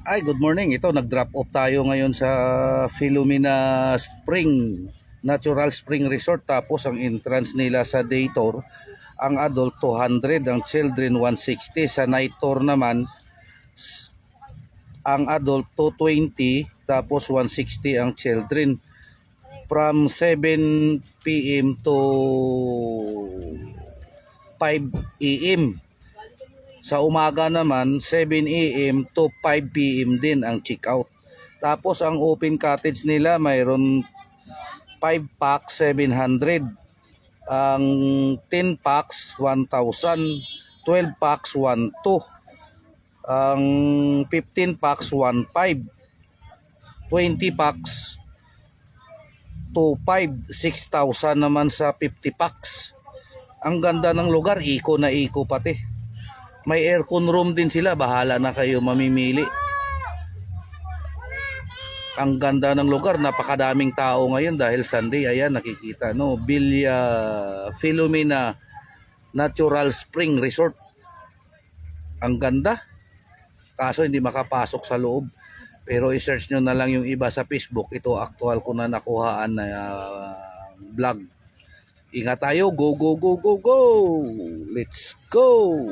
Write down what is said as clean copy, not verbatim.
Ay, good morning. Ito, nag-drop off tayo ngayon sa Philomena Spring, Natural Spring Resort. Tapos ang entrance nila sa day tour, ang adult 200, ang children 160. Sa night tour naman, ang adult 220, tapos 160 ang children. From 7 p.m. to 5 a.m. Sa umaga naman, 7 a.m. to 5 p.m. din ang check-out. Tapos ang open cottage nila mayroon 5 packs 700, ang 10 packs 1,000, 12 packs 1,2, ang 15 packs 1,500, 20 packs 2,500, 6,000 naman sa 50 packs. Ang ganda ng lugar, eco na eco pati. May aircon room din sila, bahala na kayo mamimili. Ang ganda ng lugar, napakadaming tao ngayon dahil Sunday. Ayan, nakikita no, Villa Philomena Natural Spring Resort. Ang ganda. Kaso hindi makapasok sa loob. Pero i-search nyo na lang yung iba sa Facebook. Ito actual ko na nakuhaan na vlog. Ingat tayo, go go go go go. Let's go.